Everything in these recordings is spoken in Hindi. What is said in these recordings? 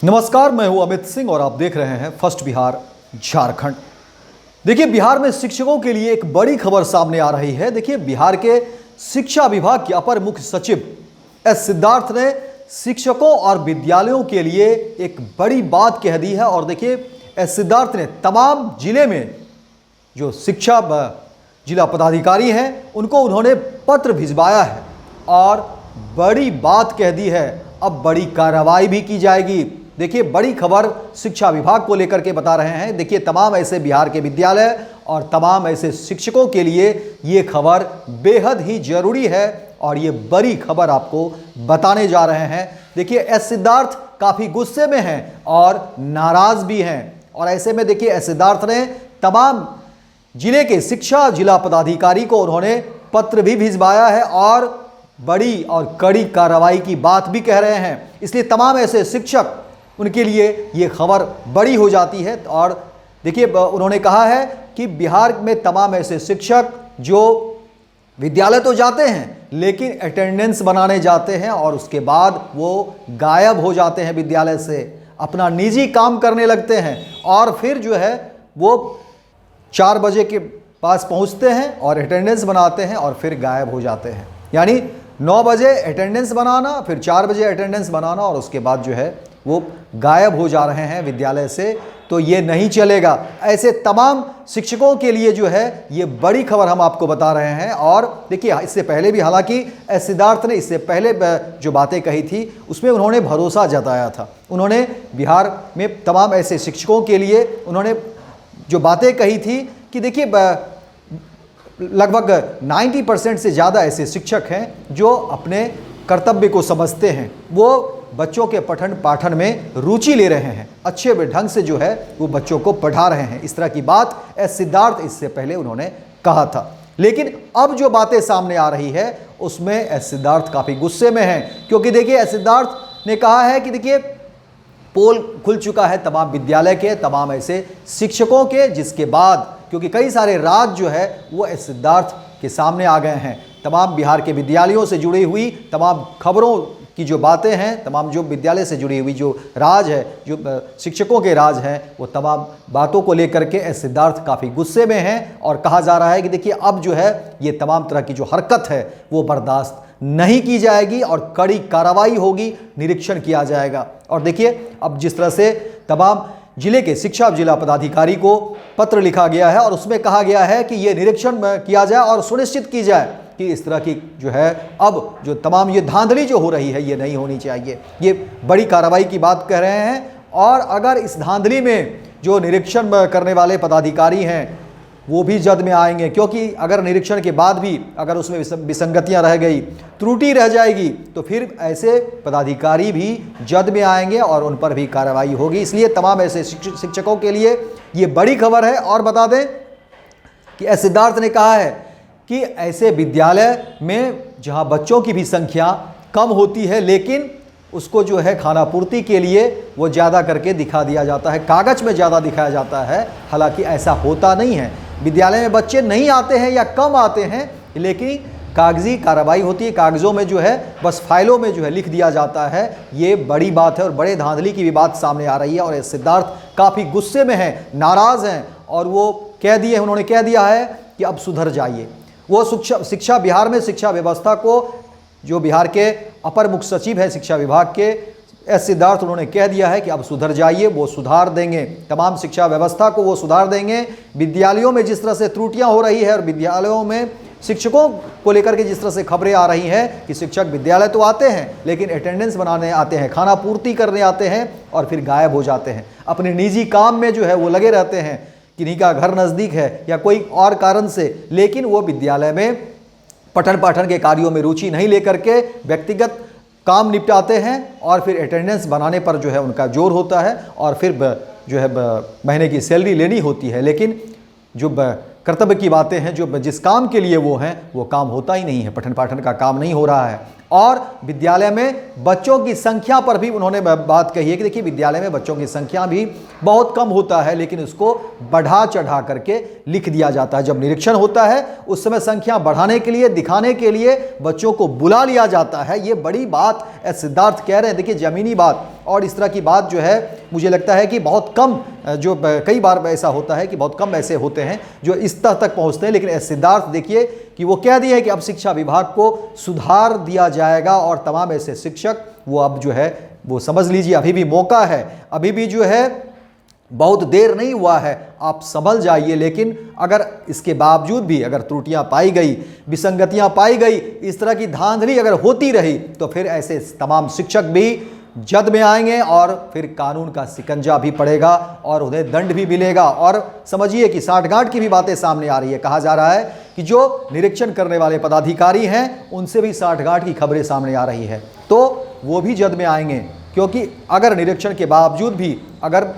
नमस्कार, मैं हूं अमित सिंह और आप देख रहे हैं फर्स्ट बिहार झारखंड। देखिए, बिहार में शिक्षकों के लिए एक बड़ी खबर सामने आ रही है। देखिए, बिहार के शिक्षा विभाग के अपर मुख्य सचिव एस सिद्धार्थ ने शिक्षकों और विद्यालयों के लिए एक बड़ी बात कह दी है। और देखिए, एस सिद्धार्थ ने तमाम जिले में जो शिक्षा जिला पदाधिकारी हैं उनको उन्होंने पत्र भिजवाया है और बड़ी बात कह दी है। अब बड़ी कार्रवाई भी की जाएगी। देखिए, बड़ी खबर शिक्षा विभाग को लेकर के बता रहे हैं। देखिए, तमाम ऐसे बिहार के विद्यालय और तमाम ऐसे शिक्षकों के लिए ये खबर बेहद ही जरूरी है और ये बड़ी खबर आपको बताने जा रहे हैं। देखिए, एस सिद्धार्थ काफ़ी गुस्से में हैं और नाराज भी हैं। और ऐसे में देखिए, एस सिद्धार्थ ने तमाम जिले के शिक्षा जिला पदाधिकारी को उन्होंने पत्र भी भिजवाया है और बड़ी और कड़ी कार्रवाई की बात भी कह रहे हैं। इसलिए तमाम ऐसे शिक्षक, उनके लिए ये खबर बड़ी हो जाती है। और देखिए, उन्होंने कहा है कि बिहार में तमाम ऐसे शिक्षक जो विद्यालय तो जाते हैं लेकिन अटेंडेंस बनाने जाते हैं और उसके बाद वो गायब हो जाते हैं विद्यालय से, अपना निजी काम करने लगते हैं और फिर जो है वो 4 बजे के पास पहुंचते हैं और अटेंडेंस बनाते हैं और फिर गायब हो जाते हैं। यानी 9 बजे अटेंडेंस बनाना, फिर 4 बजे अटेंडेंस बनाना और उसके बाद जो है वो गायब हो जा रहे हैं विद्यालय से। तो ये नहीं चलेगा। ऐसे तमाम शिक्षकों के लिए जो है ये बड़ी खबर हम आपको बता रहे हैं। और देखिए, इससे पहले भी हालांकि एस सिद्धार्थ ने इससे पहले जो बातें कही थी उसमें उन्होंने भरोसा जताया था। उन्होंने बिहार में तमाम ऐसे शिक्षकों के लिए उन्होंने जो बातें कही थी कि देखिए, लगभग 90% से ज़्यादा ऐसे शिक्षक हैं जो अपने कर्तव्य को समझते हैं, वो बच्चों के पठन पाठन में रुचि ले रहे हैं, अच्छे ढंग से जो है वो बच्चों को पढ़ा रहे हैं। इस तरह की बात एस सिद्धार्थ इससे पहले उन्होंने कहा था। लेकिन अब जो बातें सामने आ रही है उसमें एस सिद्धार्थ काफ़ी गुस्से में हैं, क्योंकि देखिए, एस सिद्धार्थ ने कहा है कि देखिए, पोल खुल चुका है तमाम विद्यालय के, तमाम ऐसे शिक्षकों के, जिसके बाद क्योंकि कई सारे राज जो है वो एस सिद्धार्थ के सामने आ गए हैं। तमाम बिहार के विद्यालयों से जुड़ी हुई तमाम खबरों की जो बातें हैं, तमाम जो विद्यालय से जुड़ी हुई जो राज है, जो शिक्षकों के राज हैं, वो तमाम बातों को लेकर के एस सिद्धार्थ काफ़ी गुस्से में हैं। और कहा जा रहा है कि देखिए, अब जो है ये तमाम तरह की जो हरकत है वो बर्दाश्त नहीं की जाएगी और कड़ी कार्रवाई होगी, निरीक्षण किया जाएगा। और देखिए, अब जिस तरह से तमाम जिले के शिक्षा जिला पदाधिकारी को पत्र लिखा गया है और उसमें कहा गया है कि ये निरीक्षण किया जाए और सुनिश्चित की जाए कि इस तरह की जो है अब जो तमाम ये धांधली जो हो रही है ये नहीं होनी चाहिए। ये बड़ी कार्रवाई की बात कह रहे हैं। और अगर इस धांधली में जो निरीक्षण करने वाले पदाधिकारी हैं वो भी जद में आएंगे, क्योंकि अगर निरीक्षण के बाद भी अगर उसमें विसंगतियां रह गई, त्रुटि रह जाएगी, तो फिर ऐसे पदाधिकारी भी जद में आएंगे और उन पर भी कार्रवाई होगी। इसलिए तमाम ऐसे शिक्षकों के लिए ये बड़ी खबर है। और बता दें कि एस सिद्धार्थ ने कहा है कि ऐसे विद्यालय में जहां बच्चों की भी संख्या कम होती है लेकिन उसको जो है खानापूर्ति के लिए वो ज़्यादा करके दिखा दिया जाता है, कागज़ में ज़्यादा दिखाया जाता है। हालांकि ऐसा होता नहीं है। विद्यालय में बच्चे नहीं आते हैं या कम आते हैं, लेकिन कागजी कार्रवाई होती है, कागज़ों में जो है बस फाइलों में जो है लिख दिया जाता है। ये बड़ी बात है और बड़े धांधली की भी बात सामने आ रही है। और सिद्धार्थ काफ़ी गुस्से में हैं, नाराज़ हैं और वो उन्होंने कह दिया है कि अब सुधर जाइए। वो शिक्षा बिहार में शिक्षा व्यवस्था को, जो बिहार के अपर मुख्य सचिव है शिक्षा विभाग के एस सिद्धार्थ, उन्होंने कह दिया है कि अब सुधर जाइए, वो सुधार देंगे, तमाम शिक्षा व्यवस्था को वो सुधार देंगे। विद्यालयों में जिस तरह से त्रुटियां हो रही है और विद्यालयों में शिक्षकों को लेकर के जिस तरह से खबरें आ रही हैं कि शिक्षक विद्यालय तो आते हैं लेकिन अटेंडेंस बनाने आते हैं, खाना पूर्ति करने आते हैं और फिर गायब हो जाते हैं, अपने निजी काम में जो है वो लगे रहते हैं, किन्हीं का घर नज़दीक है या कोई और कारण से, लेकिन वो विद्यालय में पठन पाठन के कार्यों में रुचि नहीं लेकर के व्यक्तिगत काम निपटाते हैं और फिर अटेंडेंस बनाने पर जो है उनका जोर होता है और फिर जो है महीने की सैलरी लेनी होती है। लेकिन जो कर्तव्य की बातें हैं, जो जिस काम के लिए वो हैं, वो काम होता ही नहीं है, पठन पाठन का काम नहीं हो रहा है। और विद्यालय में बच्चों की संख्या पर भी उन्होंने बात कही है कि देखिए, विद्यालय में बच्चों की संख्या भी बहुत कम होता है लेकिन उसको बढ़ा चढ़ा करके लिख दिया जाता है। जब निरीक्षण होता है उस समय संख्या बढ़ाने के लिए, दिखाने के लिए बच्चों को बुला लिया जाता है। ये बड़ी बात सिद्धार्थ कह रहे हैं। देखिए, जमीनी बात और इस तरह की बात जो है मुझे लगता है कि बहुत कम, जो कई बार ऐसा होता है कि बहुत कम ऐसे होते हैं जो इस स्तर तक पहुंचते हैं। लेकिन सिद्धार्थ देखिए कि वो कह दिया है कि अब शिक्षा विभाग को सुधार दिया जाएगा और तमाम ऐसे शिक्षक वो अब जो है वो समझ लीजिए अभी भी मौका है, अभी भी जो है बहुत देर नहीं हुआ है, आप संभल जाइए। लेकिन अगर इसके बावजूद भी अगर त्रुटियां पाई गई, विसंगतियां पाई गई, इस तरह की धांधली अगर होती रही तो फिर ऐसे तमाम शिक्षक भी जद में आएंगे और फिर कानून का शिकंजा भी पड़ेगा और उन्हें दंड भी मिलेगा। और समझिए कि साठगांठ की भी बातें सामने आ रही है। कहा जा रहा है कि जो निरीक्षण करने वाले पदाधिकारी हैं उनसे भी साठगांठ की खबरें सामने आ रही है, तो वो भी जद में आएंगे। क्योंकि अगर निरीक्षण के बावजूद भी अगर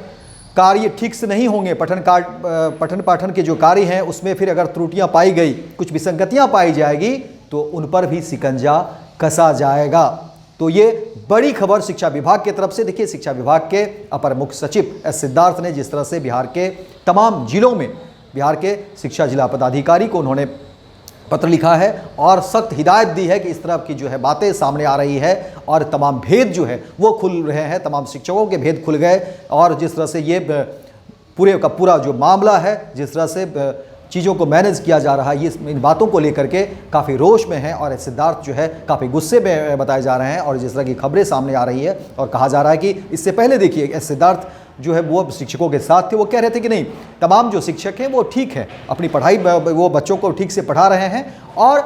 कार्य ठीक से नहीं होंगे, पठन पाठन के जो कार्य हैं उसमें फिर अगर त्रुटियां पाई गई, कुछ विसंगतियां पाई जाएगी तो उन पर भी शिकंजा कसा जाएगा। तो ये बड़ी खबर शिक्षा विभाग की तरफ से। देखिए, शिक्षा विभाग के अपर मुख्य सचिव एस सिद्धार्थ ने जिस तरह से बिहार के तमाम जिलों में बिहार के शिक्षा जिला पदाधिकारी को उन्होंने पत्र लिखा है और सख्त हिदायत दी है कि इस तरह की जो है बातें सामने आ रही है और तमाम भेद जो है वो खुल रहे हैं, तमाम शिक्षकों के भेद खुल गए। और जिस तरह से ये पूरे का पूरा जो मामला है, जिस तरह से चीज़ों को मैनेज किया जा रहा है, ये इन बातों को लेकर के काफ़ी रोष में है और सिद्धार्थ जो है काफ़ी गुस्से में बताए जा रहे हैं। और जिस तरह की खबरें सामने आ रही है और कहा जा रहा है कि इससे पहले देखिए सिद्धार्थ जो है वो शिक्षकों के साथ थे, वो कह रहे थे कि नहीं, तमाम जो शिक्षक हैं वो ठीक है, अपनी पढ़ाई वो बच्चों को ठीक से पढ़ा रहे हैं और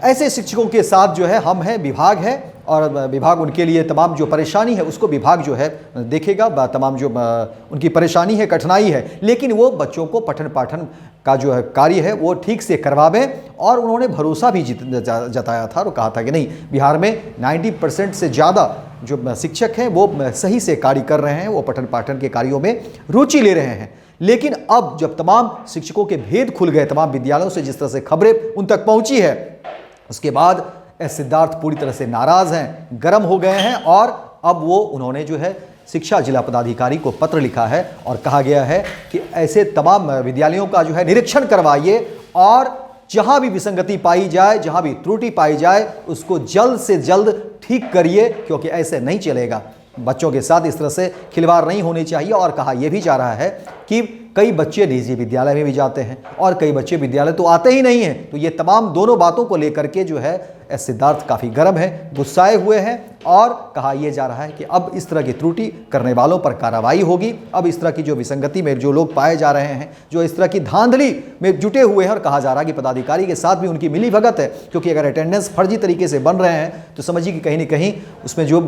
ऐसे शिक्षकों के साथ जो है हम हैं, विभाग है और विभाग उनके लिए तमाम जो परेशानी है उसको विभाग जो है देखेगा, तमाम जो उनकी परेशानी है, कठिनाई है, लेकिन वो बच्चों को पठन पाठन का जो है कार्य है वो ठीक से करवावें। और उन्होंने भरोसा भी जताया था और कहा था कि नहीं, बिहार में 90% से ज़्यादा जो शिक्षक हैं वो सही से कार्य कर रहे हैं, वो पठन पाठन के कार्यों में रुचि ले रहे हैं। लेकिन अब जब तमाम शिक्षकों के भेद खुल गए, तमाम विद्यालयों से जिस तरह से खबरें उन तक पहुंची है, उसके बाद एस सिद्धार्थ पूरी तरह से नाराज हैं, गर्म हो गए हैं और अब वो उन्होंने जो है शिक्षा जिला पदाधिकारी को पत्र लिखा है और कहा गया है कि ऐसे तमाम विद्यालयों का जो है निरीक्षण करवाइए और जहां भी विसंगति पाई जाए, जहां भी त्रुटि पाई जाए, उसको जल्द से जल्द ठीक करिए, क्योंकि ऐसे नहीं चलेगा। बच्चों के साथ इस तरह से खिलवाड़ नहीं होनी चाहिए। और कहा यह भी जा रहा है कि कई बच्चे निजी विद्यालय में भी जाते हैं और कई बच्चे विद्यालय तो आते ही नहीं हैं। तो ये तमाम दोनों बातों को लेकर के जो है एस सिद्धार्थ काफ़ी गर्म है, गुस्साए हुए हैं और कहा यह जा रहा है कि अब इस तरह की त्रुटि करने वालों पर कार्रवाई होगी। अब इस तरह की जो विसंगति में जो लोग पाए जा रहे हैं, जो इस तरह की धांधली में जुटे हुए हैं, और कहा जा रहा है कि पदाधिकारी के साथ भी उनकी मिली भगत है, क्योंकि अगर अटेंडेंस फर्जी तरीके से बन रहे हैं तो समझिए कि कहीं ना कहीं उसमें जो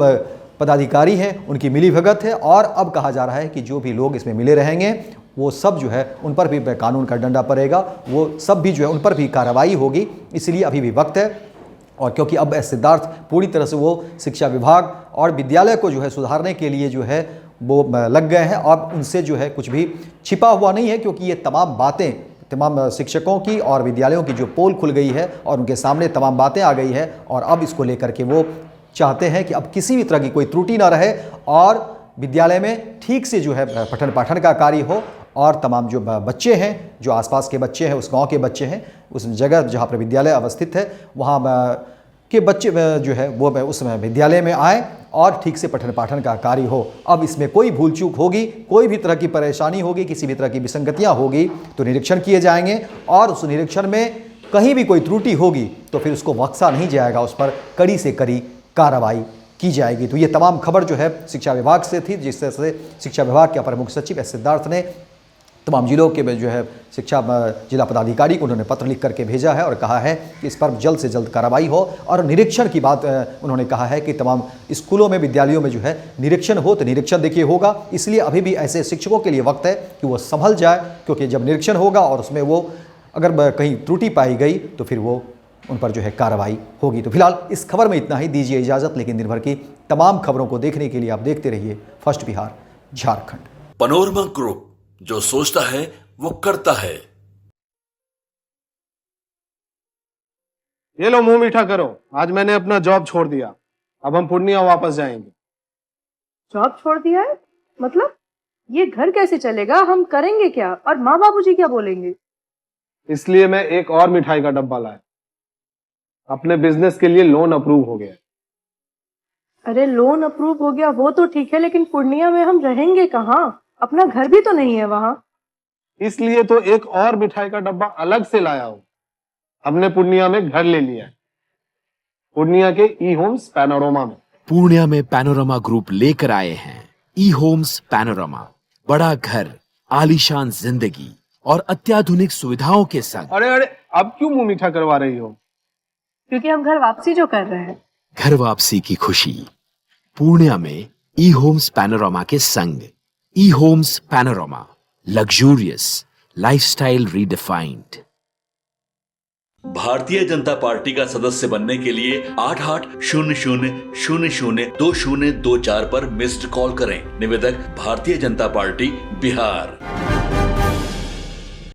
पदाधिकारी हैं उनकी मिली भगत है। और अब कहा जा रहा है कि जो भी लोग इसमें मिले रहेंगे वो सब जो है उन पर भी कानून का डंडा पड़ेगा, वो सब भी जो है उन पर भी कार्रवाई होगी। इसलिए अभी भी वक्त है। और क्योंकि अब सिद्धार्थ पूरी तरह से वो शिक्षा विभाग और विद्यालय को जो है सुधारने के लिए जो है वो लग गए हैं और उनसे जो है कुछ भी छिपा हुआ नहीं है, क्योंकि ये तमाम बातें तमाम शिक्षकों की और विद्यालयों की जो पोल खुल गई है और उनके सामने तमाम बातें आ गई है। और अब इसको लेकर के वो चाहते हैं कि अब किसी भी तरह की कोई त्रुटि ना रहे और विद्यालय में ठीक से जो है पठन पाठन का कार्य हो और तमाम जो बच्चे हैं, जो आसपास के बच्चे हैं, उस गांव के बच्चे हैं, उस जगह जहां पर विद्यालय अवस्थित है वहां के बच्चे जो है वो उस विद्यालय में आए और ठीक से पठन पाठन का कार्य हो। अब इसमें कोई भूल चूक होगी, कोई भी तरह की परेशानी होगी, किसी भी तरह की विसंगतियां होगी तो निरीक्षण किए जाएंगे और उस निरीक्षण में कहीं भी कोई त्रुटि होगी तो फिर उसको बख्शा नहीं जाएगा, उस पर कड़ी से कड़ी कार्रवाई की जाएगी। तो ये तमाम खबर जो है शिक्षा विभाग से थी, जिस तरह से शिक्षा विभाग के अपर मुख्य सचिव एस सिद्धार्थ ने तमाम जिलों के जो है शिक्षा जिला पदाधिकारी को उन्होंने पत्र लिख करके भेजा है और कहा है कि इस पर जल्द से जल्द कार्रवाई हो। और निरीक्षण की बात उन्होंने कहा है कि तमाम स्कूलों में, विद्यालयों में जो है निरीक्षण हो, तो निरीक्षण देखिए होगा। इसलिए अभी भी ऐसे शिक्षकों के लिए वक्त है कि वो संभल जाए, क्योंकि जब निरीक्षण होगा और उसमें वो अगर कहीं त्रुटि पाई गई तो फिर वो उन पर जो है कार्रवाई होगी। तो फिलहाल इस खबर में इतना ही, दीजिए इजाजत। लेकिन दिन भर की तमाम खबरों को देखने के लिए आप देखते रहिए first Bihar Jharkhand. Panorama group, जो सोचता है वो करता है। ये लो, मुंह मीठा करो। आज मैंने अपना जॉब छोड़ दिया, अब हम पूर्णिया वापस जाएंगे। जॉब छोड़ दिया है? मतलब ये घर कैसे चलेगा? हम करेंगे क्या? और माँ बाबूजी क्या बोलेंगे? इसलिए मैं एक और मिठाई का डब्बा लाया। अपने बिजनेस के लिए लोन अप्रूव हो गया। अरे लोन अप्रूव हो गया वो तो ठीक है, लेकिन पूर्णिया में हम रहेंगे कहाँ? अपना घर भी तो नहीं है वहाँ। इसलिए तो एक और मिठाई का डब्बा अलग से लाया हूँ। हमने पूर्णिया में घर ले लिया है, पूर्णिया के ई होम्स पैनोरमा में। पूर्णिया में पैनोरमा ग्रुप लेकर आए हैं ई होम्स पैनोरमा। बड़ा घर, आलीशान जिंदगी और अत्याधुनिक सुविधाओं के संग। अरे अरे, अब क्यों मुंह मीठा करवा रही हो? क्योंकि हम घर वापसी जो कर रहे हैं। घर वापसी की खुशी पूर्णिया में ई होम्स पैनोरमा के संग। ई Homes Panorama, luxurious lifestyle redefined. Bharatiya Janata party का सदस्य बनने के लिए 8800002024 पर मिस्ड कॉल करें। निवेदक भारतीय जनता पार्टी बिहार।